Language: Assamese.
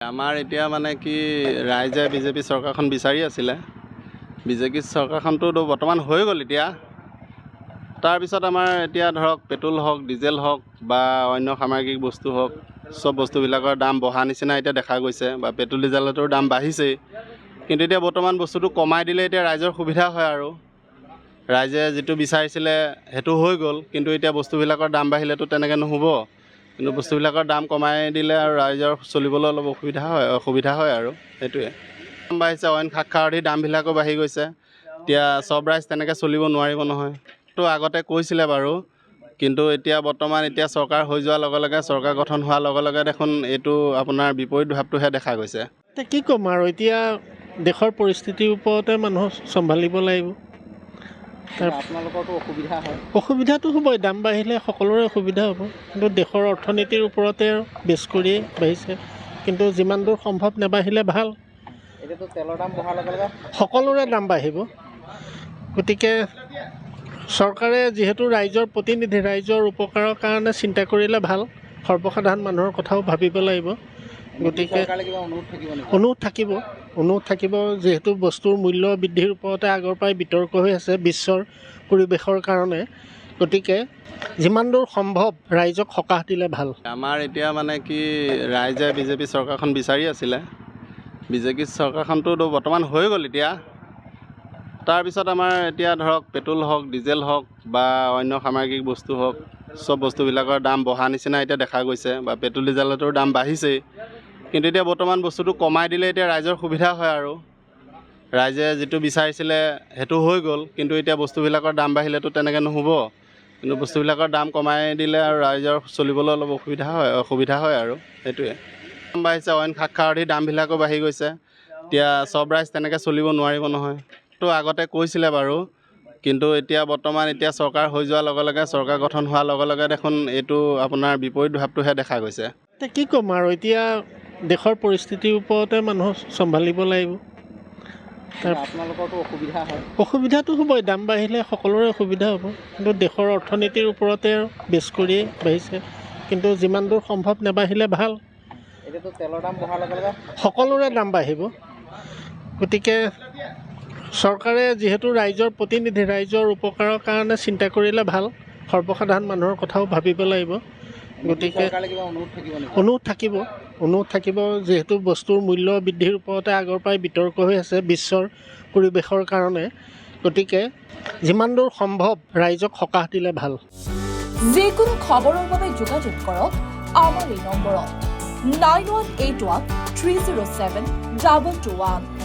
আমাৰ এতিয়া মানে কি ৰাইজে বিজেপি চৰকাৰখন বিচাৰি আছিলে। বিজেপি চৰকাৰখনটো বৰ্তমান হৈ গ'ল এতিয়া। তাৰপিছত আমাৰ এতিয়া ধৰক পেট্ৰল হওক, ডিজেল হওক বা অন্য সামগ্ৰিক বস্তু হওক, চব বস্তুবিলাকৰ দাম বঢ়া নিচিনা এতিয়া দেখা গৈছে বা পেট্ৰল ডিজেলটোৰ দাম বাঢ়িছেই। কিন্তু এতিয়া বৰ্তমান বস্তুটো কমাই দিলে এতিয়া ৰাইজৰ সুবিধা হয় আৰু। ৰাইজে যিটো বিচাৰিছিলে সেইটো হৈ গ'ল, কিন্তু এতিয়া বস্তুবিলাকৰ দাম বাঢ়িলেতো তেনেকৈ নহ'ব। কিন্তু বস্তুবিলাকৰ দাম কমাই দিলে আৰু ৰাইজৰ চলিবলৈ অলপ অসুবিধা হয় আৰু সেইটোৱে। দাম বাঢ়িছে, অইন শাক খাৰধি দামবিলাকো বাঢ়ি গৈছে। এতিয়া চব ৰাইজ তেনেকৈ চলিব নোৱাৰিব নহয়। তো আগতে কৈছিলে বাৰু, কিন্তু এতিয়া বৰ্তমান চৰকাৰ হৈ যোৱাৰ লগে লগে, চৰকাৰ গঠন হোৱাৰ লগে লগে দেখোন এইটো আপোনাৰ বিপৰীত ভাৱটোহে দেখা গৈছে। এতিয়া কি ক'ম আৰু, এতিয়া দেশৰ পৰিস্থিতিৰ ওপৰতে মানুহ চম্ভালিব লাগিব। আপোনালোকৰতো অসুবিধা হয়। অসুবিধাটো হ'বই, দাম বাঢ়িলে সকলোৰে অসুবিধা হ'ব। কিন্তু দেশৰ অৰ্থনীতিৰ ওপৰতে বেছ কৰিয়েই বাঢ়িছে। কিন্তু যিমান দূৰ সম্ভৱ নাবাঢ়িলে ভাল। এতিয়াতো তেলৰ দাম বঢ়াৰ লগে লগে সকলোৰে দাম বাঢ়িব। গতিকে চৰকাৰে যিহেতু ৰাইজৰ প্ৰতিনিধি, ৰাইজৰ উপকাৰৰ কাৰণে চিন্তা কৰিলে ভাল। সৰ্বসাধাৰণ মানুহৰ কথাও ভাবিব লাগিব। গতিকে চৰকাৰে কিবা অনুৰোধ থাকিব নেকি? অনুৰোধ থাকিব, যিহেতু বস্তুৰ মূল্য বৃদ্ধিৰ ওপৰতে আগৰ পৰাই বিতৰ্ক হৈ আছে বিশ্বৰ পৰিৱেশৰ কাৰণে। গতিকে যিমান দূৰ সম্ভৱ ৰাইজক সকাহ দিলে ভাল। আমাৰ এতিয়া মানে কি ৰাইজে বিজেপি চৰকাৰখন বিচাৰি আছিলে। বিজেপি চৰকাৰখনটো বৰ্তমান হৈ গ'ল এতিয়া। তাৰপিছত আমাৰ এতিয়া ধৰক পেট্ৰল হওক, ডিজেল হওক বা অন্য সামগ্ৰিক বস্তু হওক, চব বস্তুবিলাকৰ দাম বঢ়া নিচিনা এতিয়া দেখা গৈছে বা পেট্ৰল ডিজেলটোৰ দাম বাঢ়িছেই। কিন্তু এতিয়া বৰ্তমান বস্তুটো কমাই দিলে এতিয়া ৰাইজৰ সুবিধা হয় আৰু। ৰাইজে যিটো বিচাৰিছিলে সেইটো হৈ গ'ল, কিন্তু এতিয়া বস্তুবিলাকৰ দাম বাঢ়িলেতো তেনেকৈ নহ'ব। কিন্তু বস্তুবিলাকৰ দাম কমাই দিলে আৰু ৰাইজৰ চলিবলৈ অলপ অসুবিধা হয় আৰু সেইটোৱে। দাম বাঢ়িছে, অইন শাক খাৰধি দামবিলাকো বাঢ়ি গৈছে। এতিয়া চব ৰাইজ তেনেকৈ চলিব নোৱাৰিব নহয়। তো আগতে কৈছিলে বাৰু, কিন্তু এতিয়া বৰ্তমান চৰকাৰ হৈ যোৱাৰ লগে লগে, চৰকাৰ গঠন হোৱাৰ লগে লগে দেখোন এইটো আপোনাৰ বিপৰীত ভাৱটোহে দেখা গৈছে। এতিয়া কি ক'ম আৰু, এতিয়া দেশৰ পৰিস্থিতিৰ ওপৰতে মানুহ চম্ভালিব লাগিব। আপোনালোকৰতো অসুবিধা হয়। অসুবিধাটো হ'বই, দাম বাঢ়িলে সকলোৰে অসুবিধা হ'ব। কিন্তু দেশৰ অৰ্থনীতিৰ ওপৰতে বেছ কৰিয়েই বাঢ়িছে। কিন্তু যিমান দূৰ সম্ভৱ নাবাঢ়িলে ভাল। এতিয়াতো তেলৰ দাম বঢ়াৰ লগে লগে সকলোৰে দাম বাঢ়িব। গতিকে চৰকাৰে যিহেতু ৰাইজৰ প্ৰতিনিধি, ৰাইজৰ উপকাৰৰ কাৰণে চিন্তা কৰিলে ভাল। সৰ্বসাধাৰণ মানুহৰ কথাও ভাবিব লাগিব। গতিকে চৰকাৰে কিবা অনুৰোধ থাকিব নেকি? অনুৰোধ থাকিব, যিহেতু বস্তুৰ মূল্য বৃদ্ধিৰ ওপৰতে আগৰ পৰাই বিতৰ্ক হৈ আছে বিশ্বৰ পৰিৱেশৰ কাৰণে। গতিকে যিমান দূৰ সম্ভৱ ৰাইজক সকাহ দিলে ভাল। যিকোনো খবৰৰ বাবে যোগাযোগ কৰক আমাৰ এই নম্বৰত 9181 307 2221।